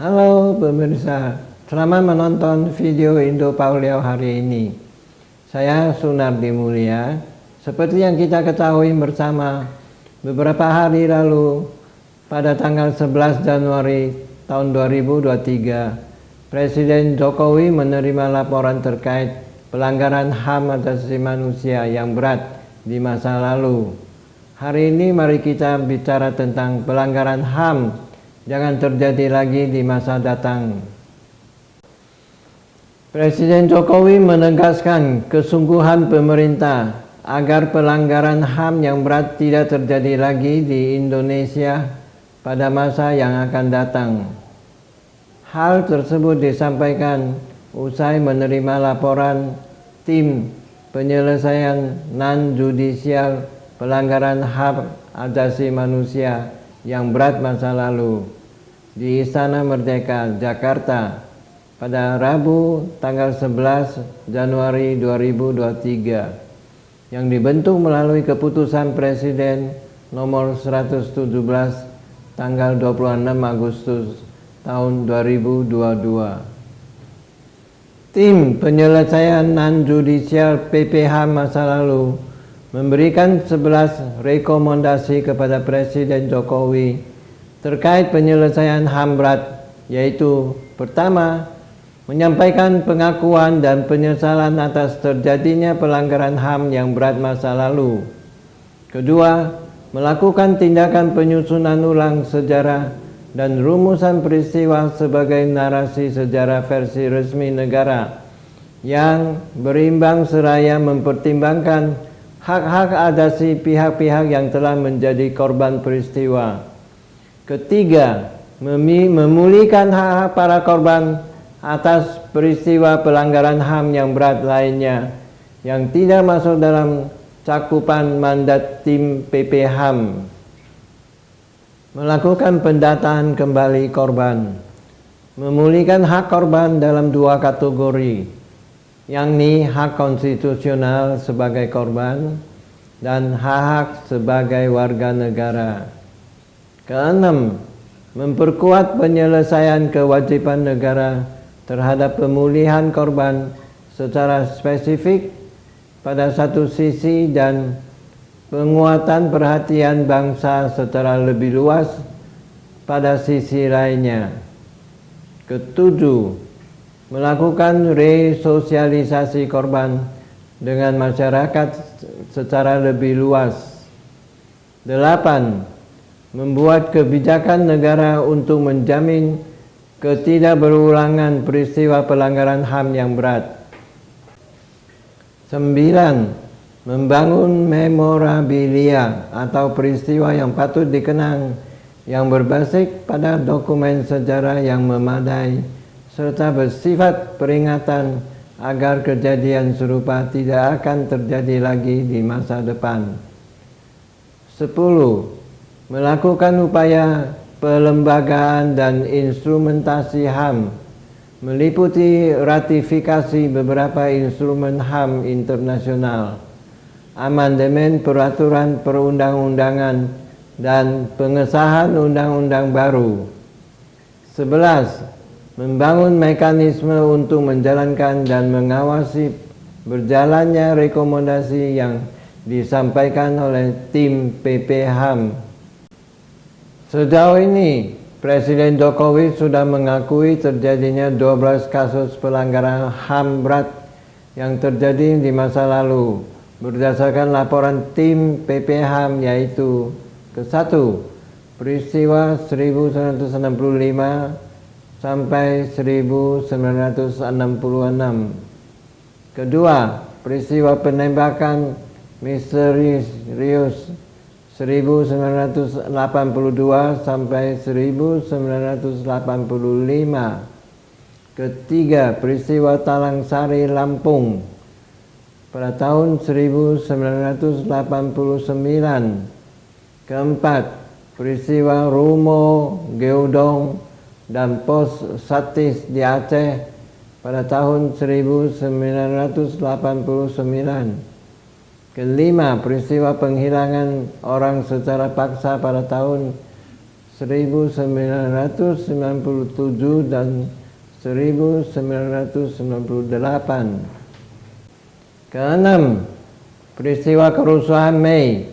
Halo pemirsa, selamat menonton video Indo Pauliau hari ini. Saya Sunardi Mulia. Seperti yang kita ketahui bersama, beberapa hari lalu pada tanggal 11 Januari tahun 2023, Presiden Jokowi menerima laporan terkait pelanggaran HAM asasi manusia yang berat di masa lalu. Hari ini mari kita bicara tentang pelanggaran HAM jangan terjadi lagi di masa datang. Presiden Jokowi menegaskan kesungguhan pemerintah agar pelanggaran HAM yang berat tidak terjadi lagi di Indonesia pada masa yang akan datang. Hal tersebut disampaikan usai menerima laporan tim penyelesaian non-judicial pelanggaran HAM asasi manusia yang berat masa lalu di Istana Merdeka, Jakarta pada Rabu tanggal 11 Januari 2023 yang dibentuk melalui keputusan Presiden nomor 117 tanggal 26 Agustus tahun 2022. Tim penyelesaian non-judicial PPH masa lalu memberikan 11 rekomendasi kepada Presiden Jokowi terkait penyelesaian HAM berat, yaitu pertama, menyampaikan pengakuan dan penyesalan atas terjadinya pelanggaran HAM yang berat masa lalu. Kedua, melakukan tindakan penyusunan ulang sejarah dan rumusan peristiwa sebagai narasi sejarah versi resmi negara yang berimbang seraya mempertimbangkan hak-hak asasi pihak-pihak yang telah menjadi korban peristiwa. Ketiga, memulihkan hak-hak para korban atas peristiwa pelanggaran HAM yang berat lainnya yang tidak masuk dalam cakupan mandat tim PPHAM. Melakukan pendataan kembali korban. Memulihkan hak korban dalam dua kategori, yakni hak konstitusional sebagai korban dan hak-hak sebagai warga negara. Keenam, memperkuat penyelesaian kewajiban negara terhadap pemulihan korban secara spesifik pada satu sisi dan penguatan perhatian bangsa secara lebih luas pada sisi lainnya. Ketujuh, melakukan resosialisasi korban dengan masyarakat secara lebih luas. 8. Membuat kebijakan negara untuk menjamin ketidakberulangan peristiwa pelanggaran HAM yang berat. 9. Membangun memorabilia atau peristiwa yang patut dikenang yang berbasis pada dokumen sejarah yang memadai serta bersifat peringatan agar kejadian serupa tidak akan terjadi lagi di masa depan. 10. Melakukan upaya pelembagaan dan instrumentasi HAM, meliputi ratifikasi beberapa instrumen HAM internasional, amandemen peraturan perundang-undangan, dan pengesahan undang-undang baru. 11. Membangun mekanisme untuk menjalankan dan mengawasi berjalannya rekomendasi yang disampaikan oleh tim PPHAM. Sejauh ini, Presiden Jokowi sudah mengakui terjadinya 12 kasus pelanggaran HAM berat yang terjadi di masa lalu berdasarkan laporan tim PPHAM, yaitu ke-1, peristiwa 1965 sampai 1966. Kedua, peristiwa penembakan misterius 1982 sampai 1985. Ketiga, peristiwa Talang Sari, Lampung pada tahun 1989. Keempat, peristiwa Rumo, Geodong, dan Pos Satis di Aceh pada tahun 1989. Kelima, peristiwa penghilangan orang secara paksa pada tahun 1997 dan 1998. Keenam, peristiwa kerusuhan Mei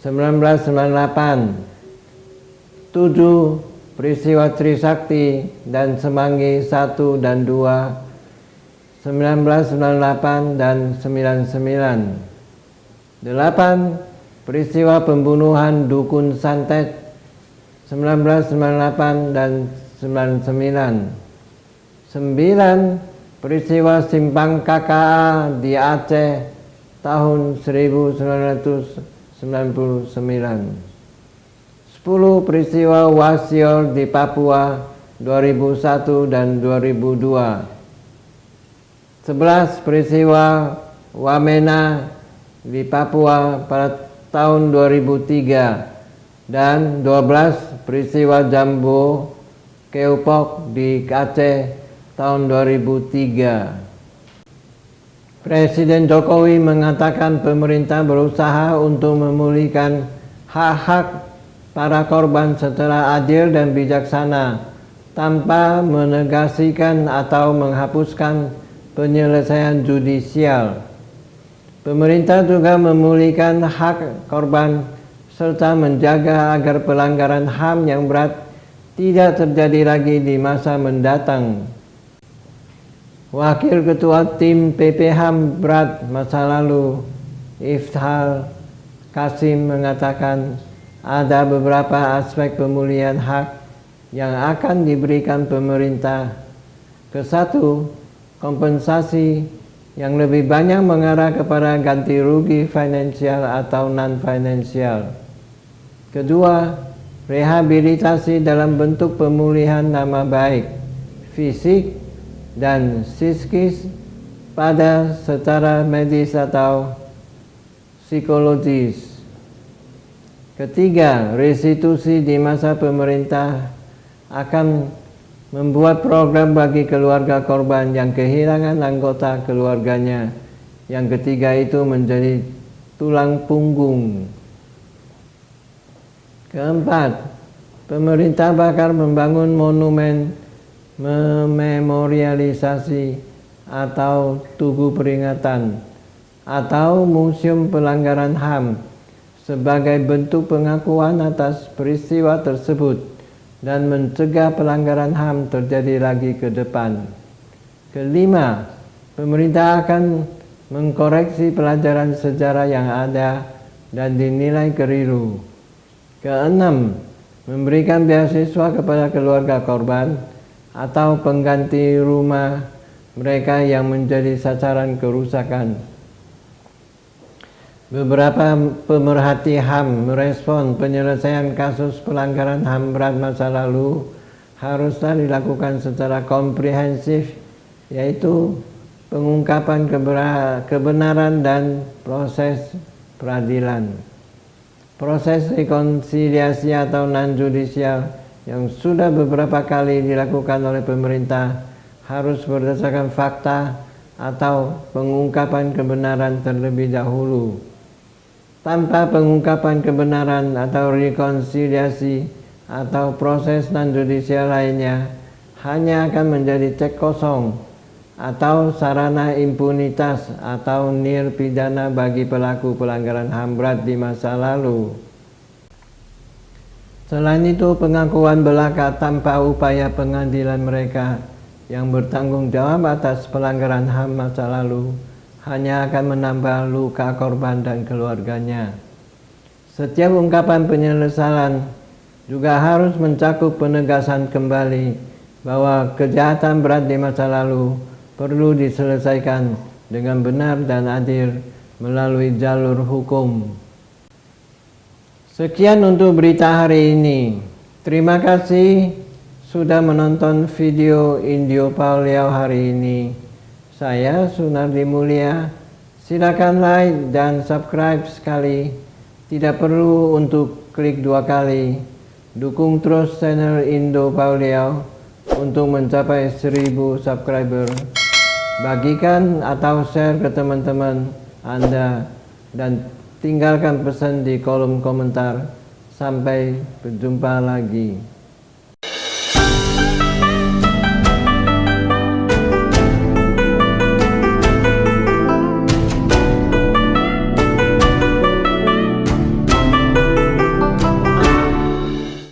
1998. 7. Peristiwa Trisakti dan Semanggi 1 dan 2 1998 dan 99. 8. Peristiwa pembunuhan Dukun Santet 1998 dan 99. 9. Peristiwa Simpang KKA di Aceh tahun 1999. 10. Peristiwa Wasior di Papua 2001 dan 2002. 11. Peristiwa Wamena di Papua pada tahun 2003 dan 12. Peristiwa Jambu Keupok di Aceh tahun 2003. Presiden Jokowi mengatakan pemerintah berusaha untuk memulihkan hak-hak para korban secara adil dan bijaksana tanpa menegasikan atau menghapuskan penyelesaian judisial. Pemerintah juga memulihkan hak korban serta menjaga agar pelanggaran HAM yang berat tidak terjadi lagi di masa mendatang. Wakil Ketua Tim PP HAM berat masa lalu, Ifthal Kasim, mengatakan ada beberapa aspek pemulihan hak yang akan diberikan pemerintah. Kesatu, kompensasi yang lebih banyak mengarah kepada ganti rugi finansial atau non-finansial. Kedua, rehabilitasi dalam bentuk pemulihan nama baik, fisik dan psikis pada secara medis atau psikologis. Ketiga, restitusi di masa pemerintah akan membuat program bagi keluarga korban yang kehilangan anggota keluarganya. Yang ketiga itu menjadi tulang punggung. Keempat, pemerintah bakal membangun monumen memorialisasi atau tugu peringatan atau museum pelanggaran HAM sebagai bentuk pengakuan atas peristiwa tersebut dan mencegah pelanggaran HAM terjadi lagi ke depan. Kelima, pemerintah akan mengkoreksi pelajaran sejarah yang ada dan dinilai keliru. Keenam, memberikan beasiswa kepada keluarga korban atau pengganti rumah mereka yang menjadi sasaran kerusakan. Beberapa pemerhati HAM merespon penyelesaian kasus pelanggaran HAM berat masa lalu haruslah dilakukan secara komprehensif, yaitu pengungkapan kebenaran dan proses peradilan. Proses rekonsiliasi atau non-judisial yang sudah beberapa kali dilakukan oleh pemerintah harus berdasarkan fakta atau pengungkapan kebenaran terlebih dahulu. Tanpa pengungkapan kebenaran atau rekonsiliasi atau proses non-judisial lainnya hanya akan menjadi cek kosong atau sarana impunitas atau nir pidana bagi pelaku pelanggaran HAM berat di masa lalu. Selain itu, pengakuan belaka tanpa upaya pengadilan mereka yang bertanggung jawab atas pelanggaran HAM masa lalu hanya akan menambah luka korban dan keluarganya. Setiap ungkapan penyesalan juga harus mencakup penegasan kembali bahwa kejahatan berat di masa lalu perlu diselesaikan dengan benar dan adil melalui jalur hukum. Sekian untuk berita hari ini. Terima kasih sudah menonton video Indio Pauliau hari ini. Saya Sunardi Mulia. Silakan like dan subscribe sekali. Tidak perlu untuk klik 2 kali. Dukung terus channel Indo Pauliau untuk mencapai 1000 subscriber. Bagikan atau share ke teman-teman Anda dan tinggalkan pesan di kolom komentar. Sampai berjumpa lagi.